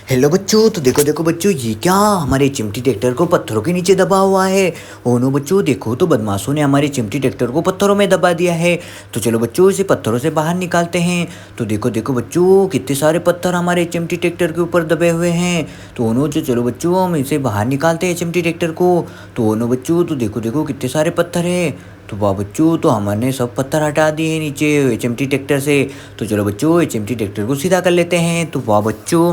Hello बच्चों, तो देखो देखो बच्चों, ये क्या हमारे चिमटी ट्रैक्टर को पत्थरों के नीचे दबा हुआ है। ओ नो बच्चों, देखो तो बदमाशों ने हमारे चिमटी ट्रैक्टर को पत्थरों में दबा दिया है। तो चलो बच्चों, इसे पत्थरों से बाहर निकालते हैं। तो देखो देखो बच्चों, कितने सारे पत्थर हमारे चिमटी ट्रैक्टर के ऊपर दबे हुए हैं। तो ओ नो जो चलो बच्चों, हम इसे बाहर निकालते हैं चिमटी ट्रैक्टर को। तो ओ नो बच्चों, तो देखो देखो कितने सारे पत्थर है। तो वाह बच्चों, तो हमने सब पत्थर हटा दिए हैं नीचे चिमटी ट्रैक्टर से। तो चलो बच्चों, चिमटी ट्रैक्टर को सीधा कर लेते हैं। तो वाह बच्चों,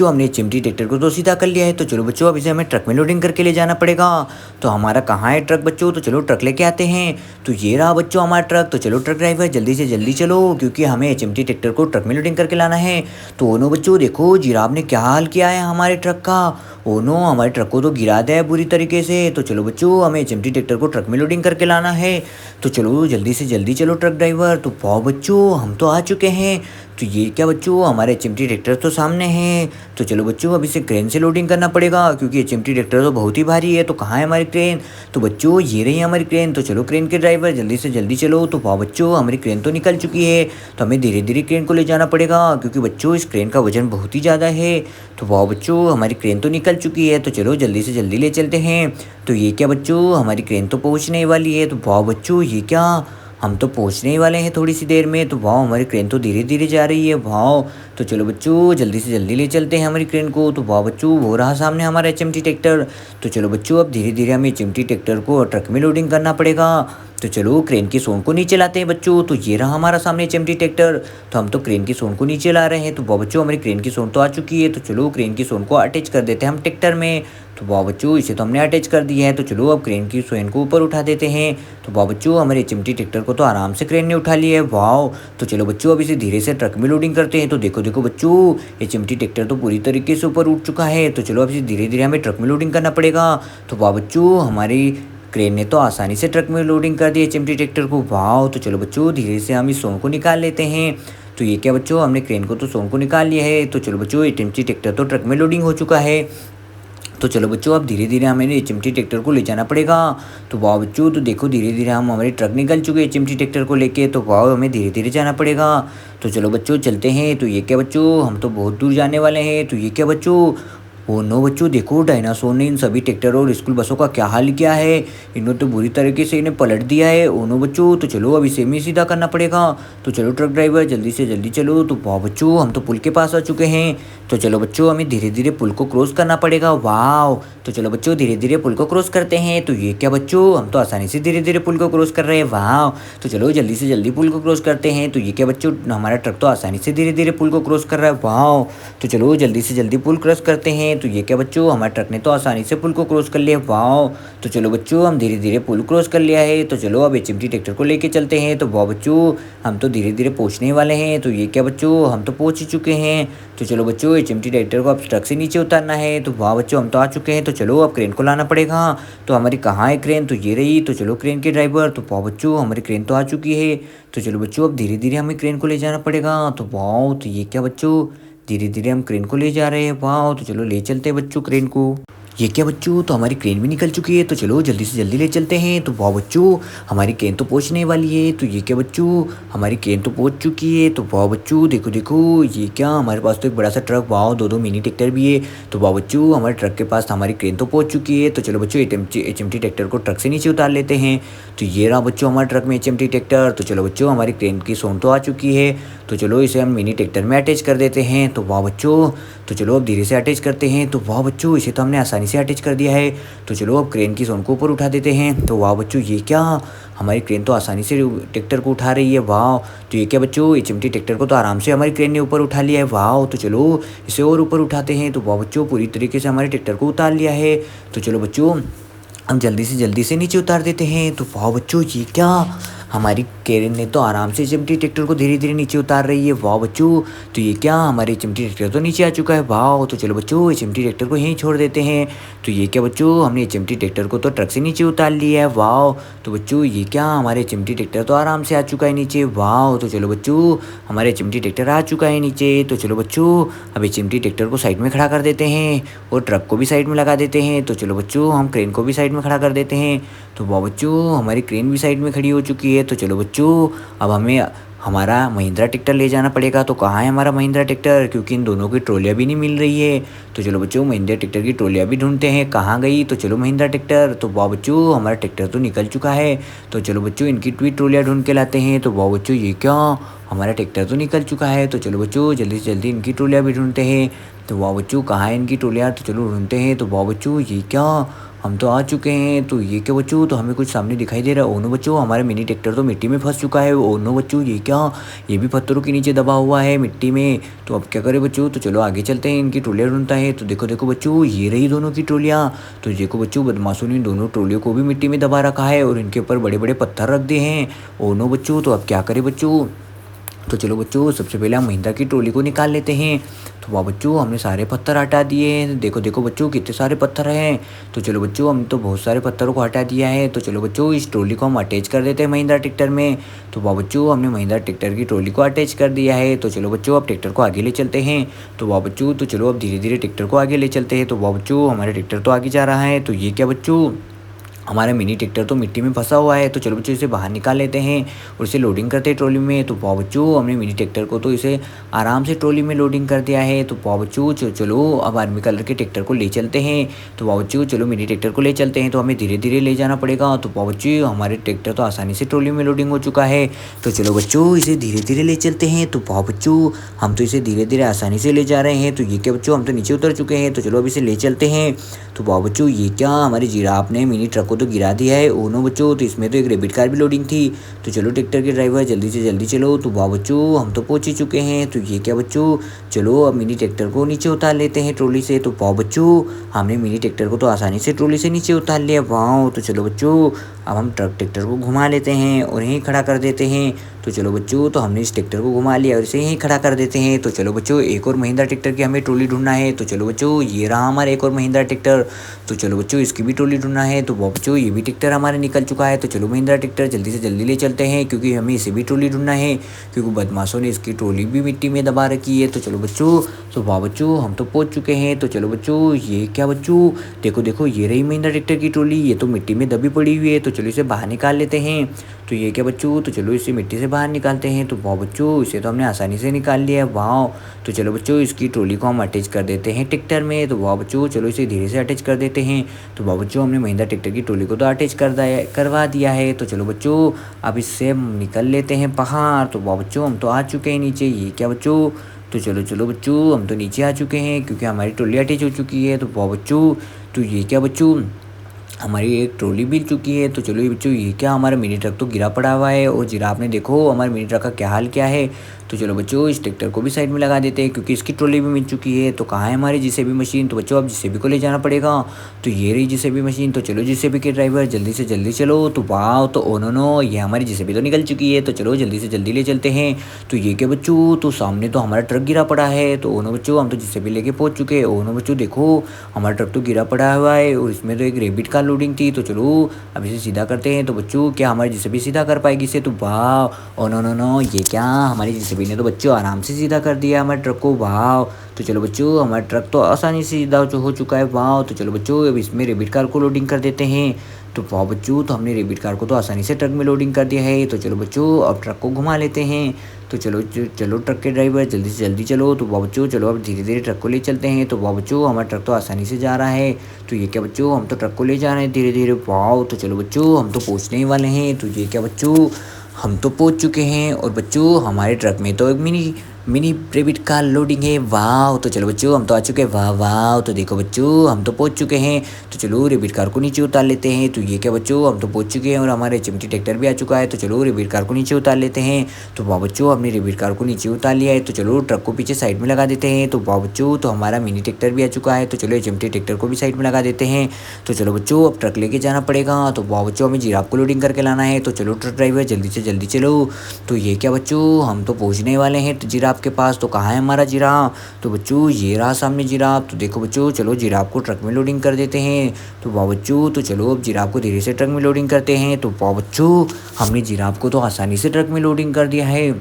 हमने चिमटी ट्रैक्टर को तो सीधा कर लिया है। तो चलो बच्चों, अब इसे हमें ट्रक में लोडिंग करके ले जाना पड़ेगा। तो हमारा कहाँ है ट्रक बच्चों? तो चलो ट्रक लेके आते हैं। तो ये रहा बच्चों हमारा ट्रक। तो चलो ट्रक ड्राइवर, जल्दी से जल्दी चलो, क्योंकि हमें चिमटी ट्रैक्टर को ट्रक में लोडिंग करके लाना है। तो ओनो बच्चों, देखो जिराफ ने क्या हाल किया है हमारे ट्रक का। ओनो, हमारे ट्रक को तो गिरा दिया है बुरी तरीके से। तो चलो बच्चों, हमें चिमटी ट्रैक्टर को ट्रक में लोडिंग करके लाना है। तो चलो जल्दी से जल्दी चलो ट्रक ड्राइवर। तो वाह बच्चों, हम तो आ चुके हैं। तो ये क्या बच्चों, हमारे चिमटी ट्रैक्टर तो सामने है। तो चलो बच्चों, अब इसे क्रेन से लोडिंग करना पड़ेगा, क्योंकि ये चिमटी ट्रैक्टर तो बहुत ही भारी है। तो कहाँ है हमारी क्रेन? तो बच्चों, ये रही हमारी क्रेन। तो चलो क्रेन के ड्राइवर, जल्दी से जल्दी चलो। तो वाह बच्चों, हमारी क्रेन तो निकल चुकी है। तो हमें धीरे धीरे क्रेन को ले जाना पड़ेगा, क्योंकि बच्चों इस क्रेन का वजन बहुत ही ज़्यादा है। तो वाह बच्चों, हमारी क्रेन तो निकल चुकी है। तो चलो जल्दी से जल्दी ले चलते हैं। तो ये क्या बच्चों, हमारी क्रेन तो पहुँचने वाली है। तो वाह बच्चों, ये क्या, हम तो पहुंचने ही वाले हैं थोड़ी सी देर में। तो वाह, हमारी क्रेन तो धीरे धीरे जा रही है। वाह, तो चलो बच्चों, जल्दी से जल्दी ले चलते हैं हमारी क्रेन को। तो वाह बच्चों, वो रहा सामने हमारा चिमटी ट्रैक्टर। तो चलो बच्चों, अब धीरे धीरे हमें चिमटी ट्रैक्टर को ट्रक में लोडिंग करना पड़ेगा। तो चलो क्रेन की सोन को नीचे लाते हैं बच्चों। तो ये रहा हमारा सामने चिमटी ट्रैक्टर। तो हम तो क्रेन की सोन को नीचे ला रहे हैं। तो वाह बच्चों, हमारी क्रेन की सोन तो आ चुकी है। तो चलो क्रेन की सोन को अटैच कर देते हैं हम ट्रैक्टर में। तो वाह बच्चों, इसे तो हमने अटैच कर दिया है। तो चलो अब क्रेन की सोन को ऊपर उठा देते हैं। तो वाह बच्चों, हमारे चिमटी ट्रैक्टर को तो आराम से क्रेन ने उठा लिया है। वाह, तो चलो बच्चों, अब इसे धीरे से ट्रक में लोडिंग करते हैं। तो देखो देखो बच्चों, ये चिमटी ट्रैक्टर तो पूरी तरीके से ऊपर उठ चुका है। तो चलो अब इसे धीरे धीरे हमें ट्रक में लोडिंग करना पड़ेगा। तो वाह बच्चों, हमारी क्रेन ने तो आसानी से ट्रक में लोडिंग कर दिया चिमटी ट्रैक्टर को। वाह, तो चलो बच्चों, धीरे से हम इस सोन को निकाल लेते हैं। तो ये क्या बच्चों, हमने क्रेन को तो सोन को निकाल लिया है। तो चलो बच्चों, ये चिमटी ट्रैक्टर तो ट्रक में लोडिंग हो चुका है। तो चलो बच्चों, अब धीरे धीरे हमें चिमटी ट्रैक्टर को ले जाना पड़ेगा। तो वाह बच्चों, तो देखो धीरे धीरे हम हमारे ट्रक निकल चुके हैं चिमटी ट्रैक्टर को लेके। तो वाह, हमें धीरे धीरे जाना पड़ेगा। तो चलो बच्चों, चलते हैं। तो ये क्या बच्चों, हम तो बहुत दूर जाने वाले हैं। तो ये क्या बच्चों, ओ नो बच्चों, देखो डायनासोर ने इन सभी ट्रैक्टर और स्कूल बसों का क्या हाल किया है। इन्होंने तो बुरी तरीके से इन्हें पलट दिया है। ओ नो बच्चों, तो चलो अब इसे में सीधा करना पड़ेगा। तो चलो ट्रक ड्राइवर, जल्दी से जल्दी चलो। तो वाह बच्चों, हम तो पुल के पास आ चुके हैं। तो चलो बच्चों, हमें धीरे धीरे पुल को क्रॉस करना पड़ेगा। वाह, तो चलो बच्चों, धीरे धीरे पुल को क्रॉस करते हैं। तो ये क्या बच्चों, हम तो आसानी से धीरे धीरे पुल को क्रॉस कर रहे हैं। वाह, तो चलो जल्दी से जल्दी पुल को क्रॉस करते हैं। तो ये क्या बच्चों, हमारा ट्रक तो आसानी से धीरे धीरे पुल को क्रॉस कर रहा है। वाह, तो चलो जल्दी से जल्दी पुल क्रॉस करते हैं। तो ये क्या बच्चों, हमारे ट्रक ने तो आसानी से पुल को क्रॉस कर लिया। वाह, तो चलो बच्चों, हम धीरे धीरे पुल क्रॉस कर लिया है। तो चलो अब चिमटी ट्रैक्टर को लेके चलते हैं। तो वाह बच्चों, हम तो धीरे धीरे पहुंचने वाले हैं। तो ये क्या बच्चों, हम तो पहुंच ही चुके हैं। तो चलो बच्चों, ये चिमटी ट्रैक्टर को अब ट्रक से नीचे उतारना है। तो वाह बच्चों, हम तो आ चुके हैं। तो चलो अब क्रेन को लाना पड़ेगा। तो हमारी कहाँ है क्रेन? तो ये रही। तो चलो क्रेन के ड्राइवर। तो वाह बच्चों, हमारी क्रेन तो आ चुकी है। तो चलो बच्चों, अब धीरे धीरे हमें क्रेन को ले जाना पड़ेगा। तो वाह, तो ये क्या बच्चों, धीरे धीरे हम क्रेन को ले जा रहे हैं। वाह, तो चलो ले चलते हैं बच्चों क्रेन को। ये क्या बच्चों, तो हमारी क्रेन भी निकल चुकी है। तो चलो जल्दी से जल्दी ले चलते हैं। तो वाह बच्चों, हमारी क्रेन तो पहुंचने वाली है। तो ये क्या बच्चों, हमारी क्रेन तो पहुंच चुकी है। तो वाह बच्चों, देखो देखो, ये क्या, हमारे पास तो एक बड़ा सा ट्रक, वाह, दो दो मिनी ट्रैक्टर भी है। तो वाह बच्चों, हमारे ट्रक के पास हमारी क्रेन तो पहुंच चुकी है। तो चलो बच्चों, चिमटी ट्रैक्टर को ट्रक से नीचे उतार लेते हैं। तो ये रहा बच्चों हमारे ट्रक में चिमटी ट्रैक्टर। तो चलो बच्चों, हमारी क्रेन की सोन तो आ चुकी है। तो चलो इसे हम मिनी ट्रैक्टर में अटैच कर देते हैं। तो वाह बच्चों, तो चलो अब धीरे से अटैच करते हैं। तो वाह बच्चों, इसे तो हमने आसानी से अटैच कर दिया है। तो चलो अब क्रेन की सोन को ऊपर उठा देते हैं। तो वाह बच्चों, ये क्या, हमारी क्रेन तो आसानी से ट्रैक्टर को उठा रही है। वाह, तो ये क्या बच्चों, ये चिमटी ट्रैक्टर को तो आराम से हमारी क्रेन ने ऊपर उठा लिया है। वाह, तो चलो इसे और ऊपर उठाते हैं। तो वाह बच्चों, पूरी तरीके से हमारे ट्रैक्टर को उतार लिया है। तो चलो बच्चों, हम जल्दी से नीचे उतार देते हैं। तो वाह बच्चों, ये क्या, हमारी क्रेन ने तो आराम से चिमटी ट्रैक्टर को धीरे धीरे नीचे उतार रही है। वाह बच्चों, तो ये क्या, हमारे चिमटी ट्रैक्टर तो नीचे आ चुका है। वाह, तो चलो बच्चों, ये चिमटी ट्रैक्टर को यहीं छोड़ देते हैं। तो ये क्या बच्चों, हमने चिमटी ट्रैक्टर को तो ट्रक से नीचे उतार लिया है। वाह, तो बच्चों, ये क्या, हमारे चिमटी ट्रैक्टर तो आराम से आ चुका है नीचे। वाह, तो चलो बच्चों, हमारे चिमटी ट्रैक्टर आ चुका है नीचे। तो चलो बच्चों, अभी चिमटी ट्रैक्टर को साइड में खड़ा कर देते हैं और ट्रक को भी साइड में लगा देते हैं। तो चलो बच्चों, हम क्रेन को भी साइड में खड़ा कर देते हैं। तो वाह बच्चों, हमारी क्रेन भी साइड में खड़ी हो चुकी है। तो चलो बच्चों, अब हमें हमारा महिंद्रा ट्रैक्टर ले जाना पड़ेगा। तो कहाँ है हमारा महिंद्रा ट्रैक्टर, क्योंकि इन दोनों की ट्रॉलियाँ भी नहीं मिल रही है। तो चलो बच्चों महिंद्रा ट्रैक्टर की ट्रॉलियाँ भी ढूंढते हैं कहाँ गई। तो चलो महिंद्रा ट्रैक्टर, तो वाह बच्चों हमारा ट्रैक्टर तो निकल चुका है। तो चलो बच्चों इनकी भी ट्रॉलियाँ ढूंढ के लाते हैं। तो वाह बच्चों ये क्या, हमारा ट्रैक्टर तो निकल चुका है। तो चलो बच्चों जल्दी से जल्दी इनकी ट्रॉलियाँ भी ढूंढते हैं। तो वाह बच्चों कहाँ है इनकी ट्रॉलियाँ, तो चलो ढूंढते हैं। तो वाह बच्चों ये क्या, हम तो आ चुके हैं। तो ये क्या बच्चों, तो हमें कुछ सामने दिखाई दे रहा है। ओ नो बच्चों हमारा मिनी ट्रैक्टर तो मिट्टी में फंस चुका है। ओ नो बच्चों ये क्या, ये भी पत्थरों के नीचे दबा हुआ है मिट्टी में। तो अब क्या करें बच्चों, तो चलो आगे चलते हैं, इनकी ट्रॉलियाँ ढूंढता है। तो देखो देखो बच्चों ये रही दोनों की ट्रॉलियाँ। तो देखो बच्चों बदमाशों ने दोनों ट्रॉलियों को भी मिट्टी में दबा रखा है और इनके ऊपर बड़े बड़े पत्थर रख दिए हैं। ओ नो बच्चों, तो अब क्या करें बच्चों। तो चलो बच्चों सबसे पहले हम महिंद्रा की ट्रॉली को निकाल लेते हैं। तो वाह बच्चों हमने सारे पत्थर हटा दिए हैं। देखो देखो बच्चों कितने सारे पत्थर हैं। तो चलो बच्चों हम तो बहुत सारे पत्थरों को हटा दिया है। तो चलो बच्चों इस ट्रॉली को हम अटैच कर देते हैं महिंद्रा ट्रैक्टर में। तो वाह बच्चों हमने महिंद्रा ट्रैक्टर की ट्रॉली को अटैच कर दिया है। तो चलो बच्चों अब ट्रैक्टर को आगे ले चलते हैं। तो वाह बच्चों, तो चलो अब धीरे धीरे ट्रैक्टर को आगे ले चलते हैं। तो वाह बच्चों हमारा ट्रैक्टर तो आगे जा रहा है। तो ये क्या बच्चों, हमारा मिनी ट्रैक्टर तो मिट्टी में फंसा हुआ है। तो चलो बच्चों इसे बाहर निकाल लेते हैं और इसे लोडिंग करते हैं ट्रॉली में। तो वाह बच्चों हमने मिनी ट्रैक्टर को तो इसे आराम से ट्रॉली में लोडिंग कर दिया है। तो वाह बच्चों चलो अब आर्मी कलर के ट्रैक्टर को ले चलते हैं। तो वाह बच्चों चलो मिनी ट्रैक्टर को ले चलते हैं। तो हमें धीरे धीरे ले जाना पड़ेगा। तो वाह बच्चों हमारे ट्रैक्टर तो आसानी से ट्रॉली में लोडिंग हो चुका है। तो चलो बच्चों इसे धीरे धीरे ले चलते हैं। तो वाह बच्चों हम तो इसे धीरे धीरे आसानी से ले जा रहे हैं। तो ये क्या बच्चों, हम तो नीचे उतर चुके हैं। तो चलो अब इसे ले चलते हैं। तो वाह बच्चों ये क्या, हमारी जिराफ ने मिनी ट्रक को तो गिरा दिया है। ओ नो बच्चों, तो इसमें तो एक रैबिट कार भी लोडिंग थी। तो चलो ट्रैक्टर के ड्राइवर जल्दी से जल्दी चलो। तो वाह बच्चों हम तो पहुंच ही चुके हैं। तो ये क्या बच्चों, चलो अब मिनी ट्रैक्टर को नीचे उतार लेते हैं ट्रॉली से। तो वाह बच्चों हमने मिनी ट्रैक्टर को तो आसानी से ट्रॉली से नीचे उतार लिया। वाह, तो चलो बच्चों अब हम ट्रैक्टर को घुमा लेते हैं और यहीं खड़ा कर देते हैं। तो चलो बच्चों, तो हमने इस ट्रैक्टर को घुमा लिया और इसे यहीं खड़ा कर देते हैं। तो चलो बच्चों एक और महिंद्रा ट्रैक्टर की हमें ट्रॉली ढूंढना है। तो चलो बच्चों ये रहा हमारा एक और महिंद्रा ट्रैक्टर। तो चलो बच्चों इसकी भी ट्रॉली ढूंढना है। तो बच्चों ये भी ट्रैक्टर हमारा निकल चुका है। तो चलो महिंद्रा ट्रैक्टर जल्दी से जल्दी ले चलते हैं, क्योंकि हमें इसे भी ट्रॉली ढूंढना है, क्योंकि बदमाशों ने इसकी ट्रॉली भी मिट्टी में दबा रखी है। तो चलो बच्चों, तो वाह बच्चों हम तो पहुंच चुके हैं। तो चलो बच्चों ये क्या बच्चों, देखो देखो ये रही महिंद्रा ट्रैक्टर की ट्रॉली, ये तो मिट्टी में दबी पड़ी हुई है। तो चलो इसे बाहर निकाल लेते हैं। तो ये क्या बच्चों, तो चलो इसे मिट्टी से बाहर निकालते हैं। तो वाह बच्चों इसे तो हमने आसानी से निकाल लिया है। वाह, तो चलो बच्चों इसकी ट्रॉली को हम अटैच कर देते हैं ट्रैक्टर में। तो वाह बच्चों चलो इसे धीरे से अटैच कर देते हैं। तो वाह बच्चों हमने महिंद्रा ट्रैक्टर की ट्रॉली को तो अटैच करवा दिया है। तो चलो बच्चों अब इससे हम निकल लेते हैं बाहर। तो वाह बच्चों हम तो आ चुके हैं नीचे। ये क्या बच्चों, तो चलो चलो बच्चों हम तो नीचे आ चुके हैं, क्योंकि हमारी ट्रॉली अटैच हो चुकी है। तो वाह बच्चों, तो ये क्या बच्चों, हमारी एक ट्रॉली मिल चुकी है। तो चलो ये बच्चों ये क्या, हमारा मिनी ट्रक तो गिरा पड़ा हुआ है और जिराफ ने देखो हमारे मिनी ट्रक का क्या हाल क्या है। तो चलो बच्चों इस ट्रैक्टर को भी साइड में लगा देते हैं, क्योंकि इसकी ट्रॉली भी मिल चुकी है। तो कहाँ है हमारी जेसीबी मशीन। तो बच्चों अब जेसीबी को ले जाना पड़ेगा। तो ये रही जेसीबी मशीन। तो चलो जेसीबी के ड्राइवर जल्दी से जल्दी चलो। तो वाह, तो ओ नो ये हमारी जेसीबी तो निकल चुकी है। तो चलो जल्दी से जल्दी ले चलते हैं। तो ये क्या बच्चों, तो सामने तो हमारा ट्रक गिरा पड़ा है। तो ओ नो बच्चों हम तो जेसीबी लेके पहुंच चुके हैं। ओ नो बच्चों देखो हमारा ट्रक तो गिरा पड़ा हुआ है और इसमें तो एक रैबिट कार लोडिंग थी। तो चलो अब इसे सीधा करते हैं। तो बच्चों क्या हमारी जेसीबी सीधा कर पाएगी इसे। तो वाह, ओ नो ये क्या, हमारी जेसीबी ने तो बच्चों आराम से सीधा कर दिया हमारे ट्रक को। वाह, तो चलो बच्चों हमारा ट्रक तो आसानी से सीधा हो चुका है। वाह, तो चलो बच्चों अब इसमें रैबिट कार को लोडिंग कर देते हैं। तो वाह बच्चों, तो हमने रैबिट कार को तो आसानी से ट्रक में लोडिंग कर दिया है। तो चलो बच्चों अब ट्रक को घुमा लेते हैं। तो चलो चलो ट्रक के ड्राइवर जल्दी से जल्दी चलो। तो वाह बच्चों चलो अब धीरे धीरे ट्रक को ले चलते हैं। तो वाह बच्चों हमारा ट्रक तो आसानी से जा रहा है। तो ये क्या बच्चों, हम तो ट्रक को ले जा रहे हैं धीरे धीरे। वाह, तो चलो बच्चों हम तो पहुँचने ही वाले हैं। तो ये क्या बच्चों, हम तो पहुंच चुके हैं और बच्चों हमारे ट्रक में तो एक मिनी रैबिट कार लोडिंग है। वाह, तो चलो बच्चों हम तो आ चुके हैं। वाह वाह, तो देखो बच्चों हम तो पहुंच चुके हैं। तो चलो रैबिट कार को नीचे उतार लेते हैं। तो ये क्या बच्चों, हम तो पहुंच चुके हैं और हमारे चिमटी ट्रैक्टर भी आ चुका है। तो चलो रैबिट कार को नीचे उतार लेते हैं। तो वाह बच्चों हमने रैबिट कार को नीचे उतार लिया है। तो चलो ट्रक को पीछे साइड में लगा देते हैं। तो वाह बच्चों, तो हमारा मिनी ट्रैक्टर भी आ चुका है। तो चलो चिमटी ट्रैक्टर को भी साइड में लगा देते हैं। तो चलो बच्चों अब ट्रक लेके जाना पड़ेगा। तो वाह बच्चों हमें जिराफ को लोडिंग करके लाना है। तो चलो ट्रक ड्राइवर जल्दी से जल्दी चलो। तो ये क्या बच्चों, हम तो पहुंचने वाले हैं जिराफ के पास। तो कहाँ है हमारा जिराफ। तो बच्चों ये रहा सामने जिराफ। तो देखो बच्चों चलो जिराफ को ट्रक में लोडिंग कर देते हैं। तो वाह बच्चों, तो चलो अब जिराफ को धीरे से ट्रक में लोडिंग करते हैं। तो वाह बच्चों हमने जिराफ को तो आसानी से ट्रक में लोडिंग कर दिया है।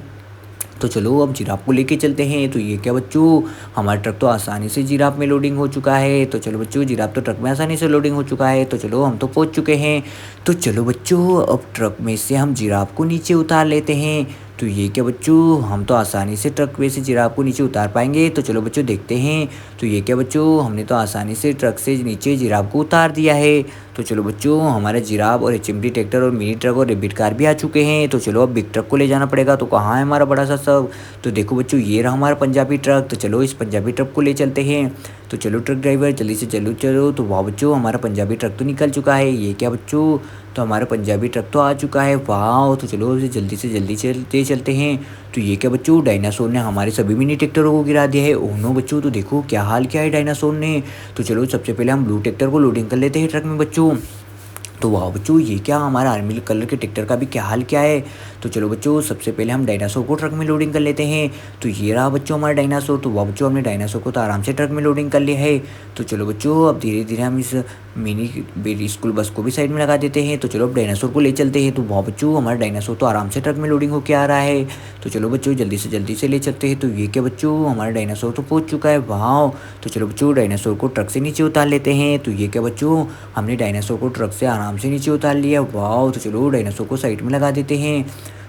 तो चलो अब जिराफ को लेके चलते हैं। तो ये क्या बच्चों, हमारा ट्रक तो आसानी से जिराफ में लोडिंग हो चुका है। तो चलो बच्चों जिराफ तो ट्रक में आसानी से लोडिंग हो चुका है। तो चलो हम तो पहुंच चुके हैं। तो चलो बच्चों अब ट्रक में से हम जिराफ को नीचे उतार लेते हैं। तो ये क्या बच्चों, हम तो आसानी से ट्रक में से जिराफ को नीचे उतार पाएंगे। तो चलो बच्चों देखते हैं। तो ये क्या बच्चों, हमने तो आसानी से ट्रक से नीचे जिराफ को उतार दिया है। तो चलो बच्चों, हमारा जिराफ और चिमटी ट्रैक्टर और मिनी ट्रक और रेबिट कार भी आ चुके हैं। तो चलो अब बिग ट्रक को ले जाना पड़ेगा। तो कहाँ है हमारा बड़ा सा सब? तो देखो बच्चों, ये रहा हमारा पंजाबी ट्रक। तो चलो इस पंजाबी ट्रक को ले चलते हैं। तो चलो ट्रक ड्राइवर जल्दी से चलो चलो। तो वाह बच्चों, हमारा पंजाबी ट्रक तो निकल चुका है। ये क्या बच्चों, तो हमारा पंजाबी ट्रक तो आ चुका है। वाह, तो चलो इसे जल्दी से जल्दी चलते हैं। तो ये क्या बच्चों, डायनासोर ने हमारे सभी मिनी ट्रैक्टरों को गिरा दिया है। ओह नो बच्चों, तो देखो क्या हाल क्या है डायनासोर ने। तो चलो सबसे पहले हम ब्लू ट्रैक्टर को लोडिंग कर लेते हैं ट्रक में बच्चों। तो वाह बच्चों, ये क्या हमारा आर्मी कलर के ट्रैक्टर का भी क्या हाल क्या है। तो चलो बच्चों, सबसे पहले हम डायनासोर को ट्रक में लोडिंग कर लेते हैं। तो ये रहा बच्चों हमारा डायनासोर। तो वाह बच्चों, हमने डायनासोर को तो आराम से ट्रक में लोडिंग कर लिया है। तो चलो बच्चों, अब धीरे धीरे हम इस मिनी स्कूल बस को भी साइड में लगा देते हैं। तो चलो अब डायनासोर को ले चलते हैं। तो वाह बच्चों, हमारा डायनासोर तो आराम से ट्रक में लोडिंग होकर आ रहा है। तो चलो बच्चों, जल्दी से ले चलते हैं। तो ये क्या बच्चों, हमारा डायनासोर तो पहुंच चुका है। वाह, तो चलो बच्चों, डायनासोर को ट्रक से नीचे उतार लेते हैं। तो ये क्या बच्चों, हमने डायनासोर को ट्रक से आराम से नीचे उतार लिया। वाह, तो चलो डायनासोर को साइड में लगा देते हैं।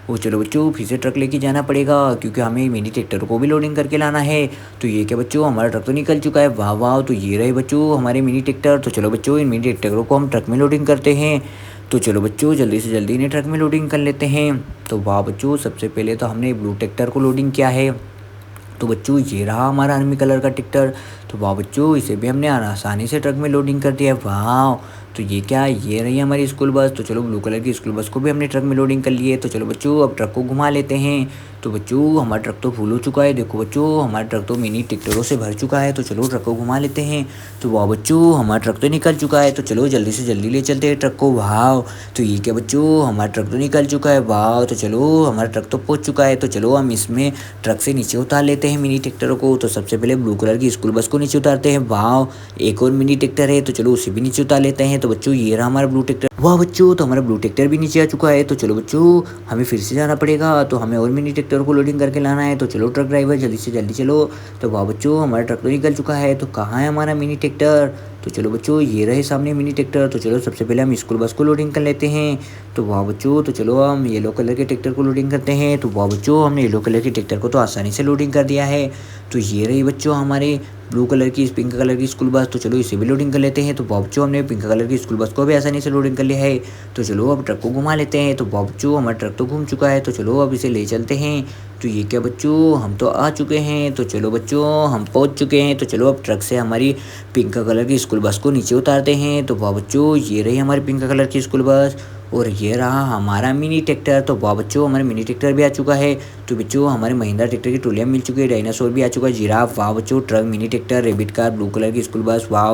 वो चलो बच्चों, फिर से ट्रक लेके जाना पड़ेगा क्योंकि हमें मिनी ट्रैक्टर को भी लोडिंग करके लाना है। तो ये क्या बच्चों, हमारा ट्रक तो निकल चुका है। वाह वाह, तो ये रहे बच्चों हमारे मिनी ट्रैक्टर। तो चलो बच्चों, इन मिनी ट्रैक्टरों को हम ट्रक में लोडिंग करते हैं। तो चलो बच्चों, जल्दी से जल्दी इन्हें ट्रक में लोडिंग कर लेते हैं। तो वाह बच्चों, सबसे पहले तो हमने ब्लू ट्रैक्टर को लोडिंग किया है। तो बच्चों, ये रहा हमारा आर्मी कलर का ट्रैक्टर। तो वाह बच्चों, इसे भी हमने आसानी से ट्रक में लोडिंग कर दिया है। वाह, तो ये क्या, ये रही हमारी स्कूल बस। तो चलो ब्लू कलर की स्कूल बस को भी हमने ट्रक में लोडिंग कर ली है। तो चलो बच्चों, अब ट्रक को घुमा लेते हैं। तो बच्चों, हमारा ट्रक तो फुल हो चुका है। देखो बच्चों, हमारा ट्रक तो मिनी ट्रैक्टरों से भर चुका है। तो चलो ट्रक को घुमा लेते हैं। तो वाह बच्चों, हमारा ट्रक तो निकल चुका है। तो चलो जल्दी से जल्दी ले चलते हैं ट्रक को। वाह, तो ये क्या बच्चों, हमारा ट्रक तो निकल चुका है। वाह, तो चलो हमारा ट्रक तो पहुंच चुका है। तो चलो हम इसमें ट्रक से नीचे उतार लेते हैं मिनी ट्रैक्टरों को। तो सबसे पहले ब्लू कलर की स्कूल बस को नीचे उतारते हैं। वाह, एक और मिनी ट्रैक्टर है। तो चलो उसे भी नीचे उतार लेते हैं। तो बच्चों, ये रहा हमारा ब्लू ट्रैक्टर। वाह बच्चों, तो हमारा ब्लू ट्रैक्टर भी नीचे आ चुका है। तो चलो बच्चों, हमें फिर से जाना पड़ेगा। तो हमें और मिनी ट्रैक्टर को लोडिंग करके लाना है। तो चलो ट्रक ड्राइवर जल्दी से जल्दी चलो। तो वाह बच्चों, हमारा ट्रक तो निकल चुका है। तो कहाँ है हमारा मिनी ट्रैक्टर? तो चलो बच्चों, ये रहे सामने मिनी ट्रैक्टर। तो चलो सबसे पहले हम स्कूल बस को लोडिंग कर लेते हैं। तो वाह बच्चों, तो चलो हम येलो कलर के ट्रैक्टर को लोडिंग करते हैं। तो वाह बच्चों, हमने येलो कलर के ट्रैक्टर को तो आसानी से लोडिंग कर दिया है। तो ये रही बच्चों हमारे ब्लू कलर की पिंक कलर की स्कूल बस। तो चलो इसे भी लोडिंग कर लेते हैं। तो बच्चों, हमने पिंक कलर की स्कूल बस को भी आसानी से लोडिंग कर लिया है। तो चलो अब ट्रक को घुमा लेते हैं। तो बच्चों, हमारा ट्रक तो घूम चुका है। तो चलो अब इसे ले चलते हैं। तो ये क्या बच्चों, हम तो आ चुके हैं। तो चलो बच्चों, हम पहुंच चुके हैं। तो चलो अब ट्रक से हमारी पिंक कलर की स्कूल बस को नीचे उतारते हैं। तो बच्चों, ये रही हमारी पिंक कलर की स्कूल बस और ये रहा हमारा मिनी ट्रैक्टर। तो वाह बच्चों, हमारे मिनी ट्रैक्टर भी आ चुका है। तो बच्चों, हमारे महिंद्रा ट्रैक्टर की ट्रोलियाँ मिल चुकी है। डायनासोर भी आ चुका है, जिराफ। वाह बच्चों, truck, mini tractor, rebate car, blue colour की स्कूल बस। वाह।